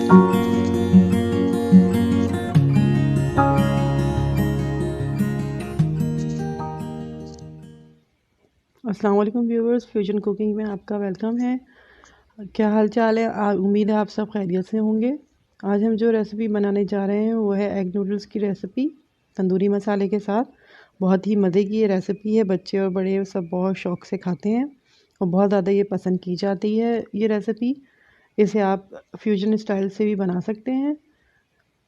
अस्सलाम वालेकुम viewers, fusion cooking में आपका वेलकम है। क्या हाल चाल है? उम्मीद है आप सब खैरियत से होंगे। आज हम जो रेसिपी बनाने जा रहे हैं वो है एग नूडल्स की रेसिपी तंदूरी मसाले के साथ। बहुत ही मज़े की ये रेसिपी है, बच्चे और बड़े सब बहुत शौक़ से खाते हैं और बहुत ज़्यादा ये पसंद की जाती है ये रेसिपी। इसे आप फ्यूजन स्टाइल से भी बना सकते हैं।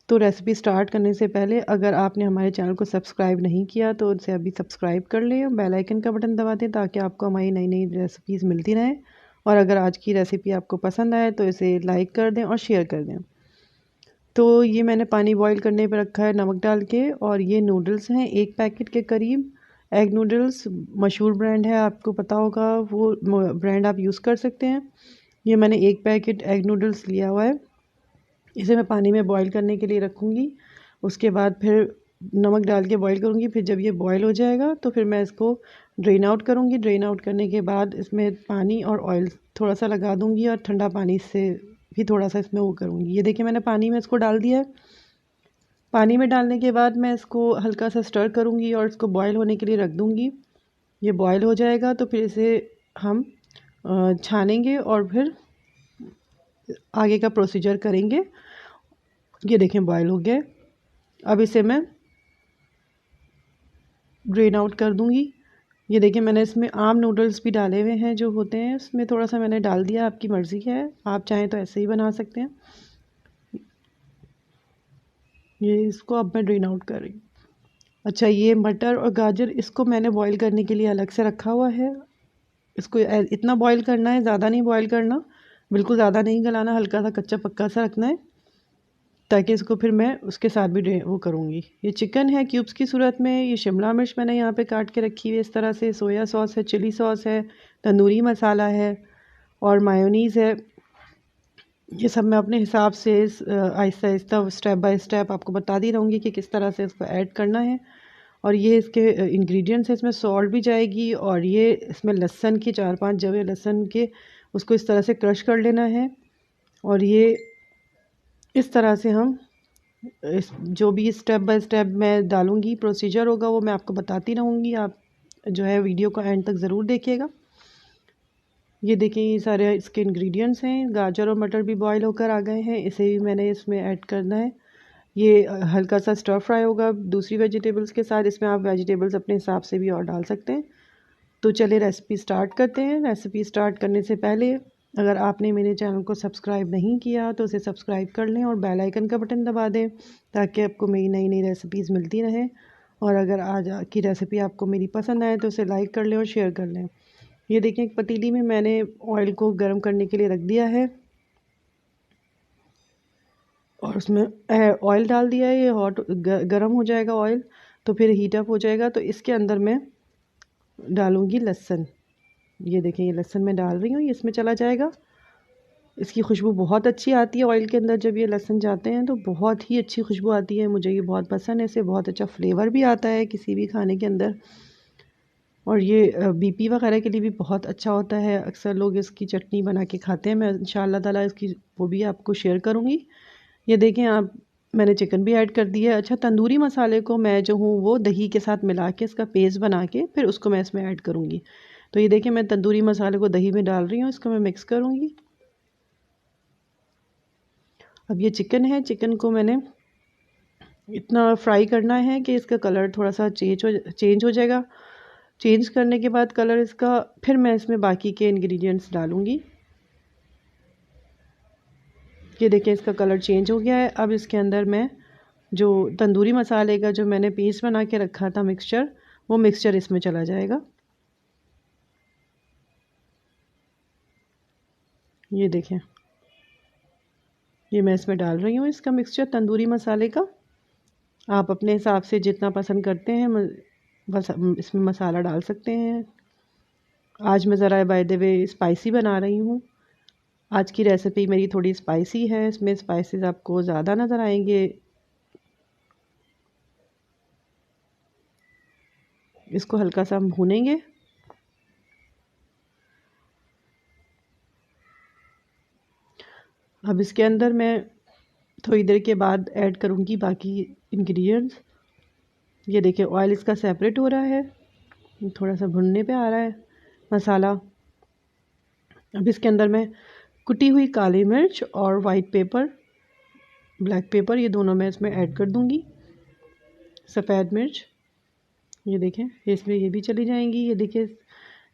तो रेसिपी स्टार्ट करने से पहले अगर आपने हमारे चैनल को सब्सक्राइब नहीं किया तो उसे अभी सब्सक्राइब कर लें और बेल आइकन का बटन दबा दें ताकि आपको हमारी नई नई रेसिपीज़ मिलती रहें। और अगर आज की रेसिपी आपको पसंद आए तो इसे लाइक कर दें और शेयर कर दें। तो ये मैंने पानी बॉईल करने पर रखा है नमक डाल के, और ये नूडल्स हैं 1 पैकेट के करीब। एग नूडल्स मशहूर ब्रांड है, आपको पता होगा, वो ब्रांड आप यूज़ कर सकते हैं। ये मैंने 1 पैकेट एग नूडल्स लिया हुआ है। इसे मैं पानी में बॉईल करने के लिए रखूँगी। उसके बाद फिर नमक डाल के बॉईल करूँगी। फिर जब ये बॉईल हो जाएगा तो फिर मैं इसको ड्रेन आउट करूँगी। ड्रेन आउट करने के बाद इसमें पानी और ऑयल थोड़ा सा लगा दूँगी और ठंडा पानी से भी थोड़ा सा इसमें वो करूँगी। ये देखिए मैंने पानी में इसको डाल दिया है। पानी में डालने के बाद मैं इसको हल्का सा स्टर करूँगी और इसको बॉयल होने के लिए रख दूँगी। ये बॉयल हो जाएगा तो फिर इसे हम छानेंगे और फिर आगे का प्रोसीजर करेंगे। ये देखें बॉयल हो गया। अब इसे मैं ड्रेन आउट कर दूँगी। ये देखिए मैंने इसमें आम नूडल्स भी डाले हुए हैं जो होते हैं, इसमें थोड़ा सा मैंने डाल दिया। आपकी मर्ज़ी है, आप चाहें तो ऐसे ही बना सकते हैं। ये इसको अब मैं ड्रेन आउट कर रही हूँ। अच्छा, ये मटर और गाजर इसको मैंने बॉईल करने के लिए अलग से रखा हुआ है। इसको इतना बॉईल करना है, ज़्यादा नहीं बॉईल करना, बिल्कुल ज़्यादा नहीं गलाना, हल्का सा कच्चा पक्का सा रखना है ताकि इसको फिर मैं उसके साथ भी वो करूँगी। ये चिकन है क्यूब्स की सूरत में। ये शिमला मिर्च मैंने यहाँ पे काट के रखी हुई है इस तरह से। सोया सॉस है, चिली सॉस है, तंदूरी मसाला है और मायोनीज़ है। ये सब मैं अपने हिसाब से Aahista Aahista step by step आपको बताती रहूँगी कि किस तरह से इसको ऐड करना है। और ये इसके इंग्रेडिएंट्स हैं। इसमें सॉल्ट भी जाएगी और ये इसमें लहसुन के 4-5 जवे लहसुन के उसको इस तरह से क्रश कर लेना है। और ये इस तरह से हम जो भी स्टेप बाय स्टेप मैं डालूँगी प्रोसीजर होगा वो मैं आपको बताती रहूँगी। आप जो है वीडियो को एंड तक ज़रूर देखिएगा। ये देखिए ये सारे इसके इंग्रेडिएंट्स हैं। गाजर और मटर भी बॉईल होकर आ गए हैं, इसे भी मैंने इसमें ऐड करना है। ये हल्का सा स्टर फ्राई होगा दूसरी वेजिटेबल्स के साथ। इसमें आप वेजिटेबल्स अपने हिसाब से भी और डाल सकते हैं। तो चलिए रेसिपी स्टार्ट करते हैं। रेसिपी स्टार्ट करने से पहले अगर आपने मेरे चैनल को सब्सक्राइब नहीं किया तो उसे सब्सक्राइब कर लें और बेल आइकन का बटन दबा दें ताकि आपको मेरी नई नई रेसिपीज़ मिलती रहें। और अगर आज की रेसिपी आपको मेरी पसंद आए तो उसे लाइक कर लें और शेयर कर लें। ये देखिए एक पतीली में मैंने ऑयल को गर्म करने के लिए रख दिया है और उसमें ऑयल डाल दिया है। ये हॉट गर्म हो जाएगा ऑयल तो फिर हीट अप हो जाएगा। तो इसके अंदर मैं डालूँगी लहसुन। ये देखिए ये लहसुन मैं डाल रही हूँ, ये इसमें चला जाएगा। इसकी खुशबू बहुत अच्छी आती है ऑयल के अंदर। जब ये लहसुन जाते हैं तो बहुत ही अच्छी खुशबू आती है। मुझे ये बहुत पसंद है, इससे बहुत अच्छा फ्लेवर भी आता है किसी भी खाने के अंदर। और ये बीपी वगैरह के लिए भी बहुत अच्छा होता है। अक्सर लोग इसकी चटनी बना के खाते हैं। मैं इंशाल्लाह ताला इसकी वो भी आपको शेयर करूँगी। ये देखें आप, मैंने चिकन भी ऐड कर दिया है। अच्छा, तंदूरी मसाले को मैं जो हूँ वो दही के साथ मिला के इसका पेस्ट बना के फिर उसको मैं इसमें ऐड करूँगी। तो ये देखिए मैं तंदूरी मसाले को दही में डाल रही हूँ, इसको मैं मिक्स करूँगी। अब ये चिकन है, चिकन को मैंने इतना फ्राई करना है कि इसका कलर थोड़ा सा चेंज हो जाएगा। चेंज करने के बाद कलर इसका, फिर मैं इसमें बाकी के इंग्रेडिएंट्स डालूँगी। ये देखिए इसका कलर चेंज हो गया है। अब इसके अंदर मैं जो तंदूरी मसाले का जो मैंने पेस्ट बना के रखा था मिक्सचर, वो मिक्सचर इसमें चला जाएगा। ये देखें ये मैं इसमें डाल रही हूँ इसका मिक्सचर तंदूरी मसाले का। आप अपने हिसाब से जितना पसंद करते हैं बस इसमें मसाला डाल सकते हैं। आज मैं ज़रा बाय द वे स्पाइसी बना रही हूँ। आज की रेसिपी मेरी थोड़ी स्पाइसी है, इसमें स्पाइसेस आपको ज़्यादा नज़र आएंगे। इसको हल्का सा हम भूनेंगे। अब इसके अंदर मैं थोड़ी देर के बाद ऐड करूँगी बाकी इंग्रेडिएंट्स। ये देखिए ऑयल इसका सेपरेट हो रहा है, थोड़ा सा भुनने पे आ रहा है मसाला। अब इसके अंदर मैं कुटी हुई काली मिर्च और वाइट पेपर, ब्लैक पेपर, ये दोनों मैं इसमें ऐड कर दूँगी। सफ़ेद मिर्च, ये देखें इसमें ये भी चली जाएंगी। ये देखिए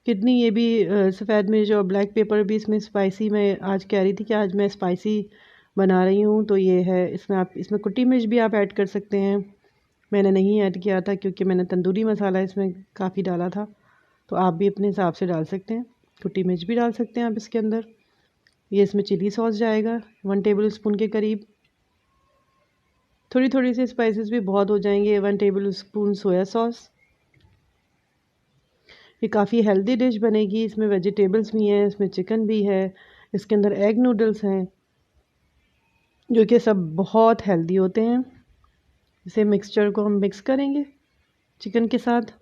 कितनी ये भी सफ़ेद मिर्च और ब्लैक पेपर भी इसमें स्पाइसी, मैं आज कह रही थी कि आज मैं स्पाइसी बना रही हूँ तो ये है। इसमें आप इसमें कुटी मिर्च भी आप ऐड कर सकते हैं, मैंने नहीं ऐड किया था क्योंकि मैंने तंदूरी मसाला इसमें काफ़ी डाला था, तो आप भी अपने हिसाब से डाल सकते हैं। कुटी मिर्च भी डाल सकते हैं आप इसके अंदर। ये इसमें चिली सॉस जाएगा 1 टेबल स्पून के करीब। थोड़ी थोड़ी सी स्पाइसेस भी बहुत हो जाएंगे। 1 टेबल स्पून सोया सॉस। ये काफ़ी हेल्दी डिश बनेगी, इसमें वेजिटेबल्स भी हैं, इसमें चिकन भी है, इसके अंदर एग नूडल्स हैं जो कि सब बहुत हेल्दी होते हैं। इसे मिक्सचर को हम मिक्स करेंगे चिकन के साथ।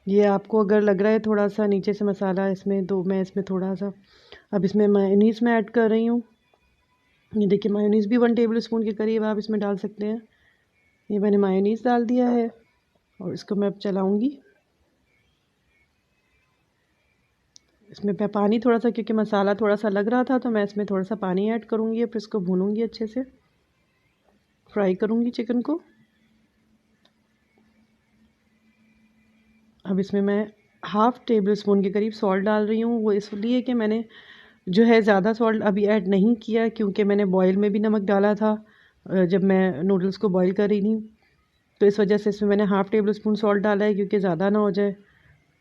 ये आपको अगर लग रहा है थोड़ा सा नीचे से मसाला इसमें, तो मैं इसमें थोड़ा सा अब इसमें मायोनीज़ में ऐड कर रही हूँ। ये देखिए मायोनीज़ भी 1 टेबल स्पून के करीब आप इसमें डाल सकते हैं। ये मैंने मायोनीज़ डाल दिया है और इसको मैं अब चलाऊँगी। इसमें मैं पानी थोड़ा सा, क्योंकि मसाला थोड़ा सा लग रहा था तो मैं इसमें थोड़ा सा पानी ऐड करूँगी। फिर इसको भूनूँगी, अच्छे से फ्राई करूँगी चिकन को। अब इसमें मैं 1/2 टेबल स्पून के करीब सॉल्ट डाल रही हूँ। वो इसलिए कि मैंने जो है ज़्यादा सॉल्ट अभी ऐड नहीं किया, क्योंकि मैंने बॉयल में भी नमक डाला था जब मैं नूडल्स को बॉयल कर रही थी, तो इस वजह से इसमें मैंने 1/2 टेबल स्पून सॉल्ट डाला है, क्योंकि ज़्यादा ना हो जाए।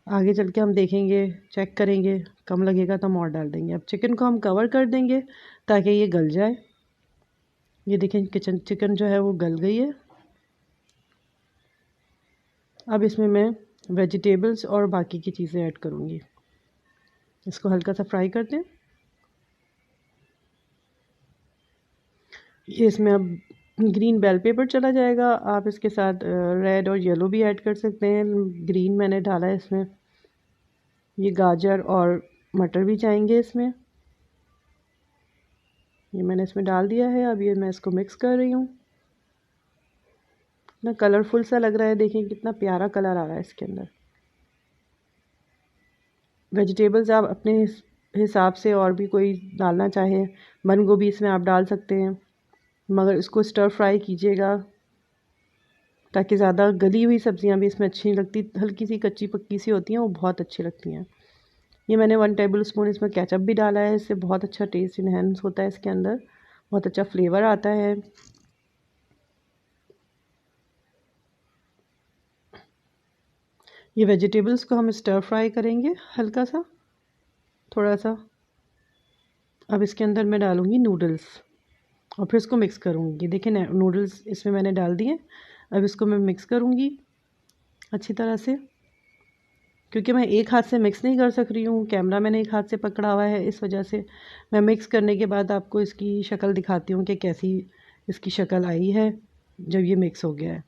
आगे चल के हम देखेंगे, चेक करेंगे, कम लगेगा तो हम और डाल देंगे। अब चिकन को हम कवर कर देंगे ताकि ये गल जाए। ये देखें चिकन जो है वो गल गई है। अब इसमें मैं वेजिटेबल्स और बाकी की चीज़ें ऐड करूँगी। इसको हल्का सा फ्राई कर दें। ये इसमें अब ग्रीन बेल पेपर चला जाएगा। आप इसके साथ रेड और येलो भी ऐड कर सकते हैं। ग्रीन मैंने डाला है इसमें। ये गाजर और मटर भी जाएंगे इसमें। ये मैंने इसमें डाल दिया है। अब ये मैं इसको मिक्स कर रही हूँ। कितना कलरफुल सा लग रहा है, देखें कितना प्यारा कलर आ रहा है इसके अंदर। वेजिटेबल्स आप अपने हिसाब से और भी कोई डालना चाहे, बंद गोभी इसमें आप डाल सकते हैं, मगर इसको स्टर फ्राई कीजिएगा ताकि ज़्यादा गली हुई सब्जियां भी इसमें अच्छी लगती, हल्की सी कच्ची पक्की सी होती हैं, वो बहुत अच्छी लगती हैं। ये मैंने 1 टेबल स्पून इसमें केचप भी डाला है, इससे बहुत अच्छा टेस्ट इन्हेंस होता है, इसके अंदर बहुत अच्छा फ्लेवर आता है। ये वेजिटेबल्स को हम स्टर फ्राई करेंगे हल्का सा, थोड़ा सा। अब इसके अंदर मैं डालूँगी नूडल्स और फिर इसको मिक्स करूँगी। देखिए नूडल्स इसमें मैंने डाल दिए। अब इसको मैं मिक्स करूँगी अच्छी तरह से, क्योंकि मैं एक हाथ से मिक्स नहीं कर सक रही हूँ, कैमरा मैंने एक हाथ से पकड़ा हुआ है, इस वजह से मैं मिक्स करने के बाद आपको इसकी शक्ल दिखाती हूँ कि कैसी इसकी शक्ल आई है जब ये मिक्स हो गया है।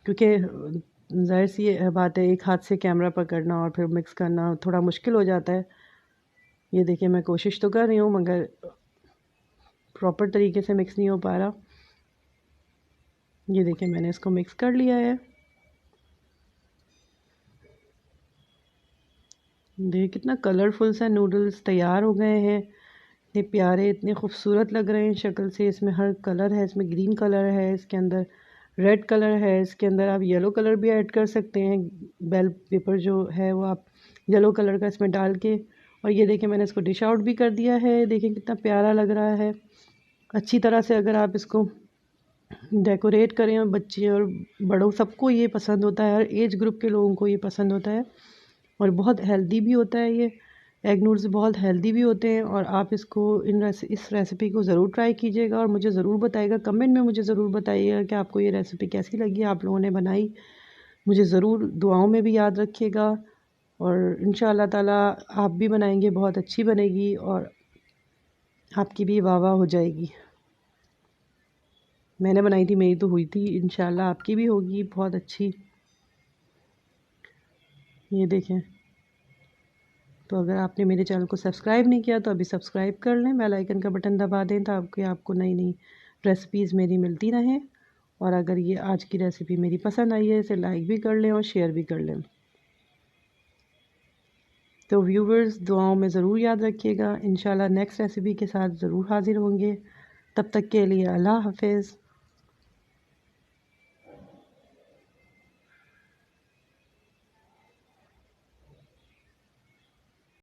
क्योंकि ज़ाहिर सी बात है, एक हाथ से कैमरा पकड़ना और फिर मिक्स करना थोड़ा मुश्किल हो जाता है। ये देखिए मैं कोशिश तो कर रही हूँ मगर प्रॉपर तरीके से मिक्स नहीं हो पा रहा। ये देखिए मैंने इसको मिक्स कर लिया है। देखिए कितना कलरफुल सा नूडल्स तैयार हो गए हैं, इतने प्यारे, इतने खूबसूरत लग रहे हैं शक्ल से। इसमें हर कलर है, इसमें ग्रीन कलर है, इसके अंदर रेड कलर है, इसके अंदर आप येलो कलर भी ऐड कर सकते हैं। बेल पेपर जो है वो आप येलो कलर का इसमें डाल के। और ये देखिए मैंने इसको डिश आउट भी कर दिया है। देखिए कितना प्यारा लग रहा है। अच्छी तरह से अगर आप इसको डेकोरेट करें, और बच्चे और बड़ों सबको ये पसंद होता है, हर एज ग्रुप के लोगों को ये पसंद होता है और बहुत हेल्दी भी होता है। ये एग नूडल्स बहुत हेल्दी भी होते हैं और आप इसको इस रेसिपी को ज़रूर ट्राई कीजिएगा और मुझे ज़रूर बताइएगा, कमेंट में मुझे ज़रूर बताइएगा कि आपको ये रेसिपी कैसी लगी, आप लोगों ने बनाई। मुझे ज़रूर दुआओं में भी याद रखिएगा और इंशाअल्लाह ताला आप भी बनाएंगे, बहुत अच्छी बनेगी और आपकी भी वाह वाह हो जाएगी। मैंने बनाई थी, मेरी तो हुई थी, इंशाअल्लाह आपकी भी होगी बहुत अच्छी। ये देखें तो अगर आपने मेरे चैनल को सब्सक्राइब नहीं किया तो अभी सब्सक्राइब कर लें, बेल आइकन का बटन दबा दें ताकि आपको नई नई रेसिपीज़ मेरी मिलती रहें। और अगर ये आज की रेसिपी मेरी पसंद आई है इसे लाइक भी कर लें और शेयर भी कर लें। तो व्यूवर्स, दुआओं में ज़रूर याद रखिएगा। इंशाल्लाह नेक्स्ट रेसिपी के साथ ज़रूर हाज़िर होंगे। तब तक के लिए अल्लाह हाफ़िज़।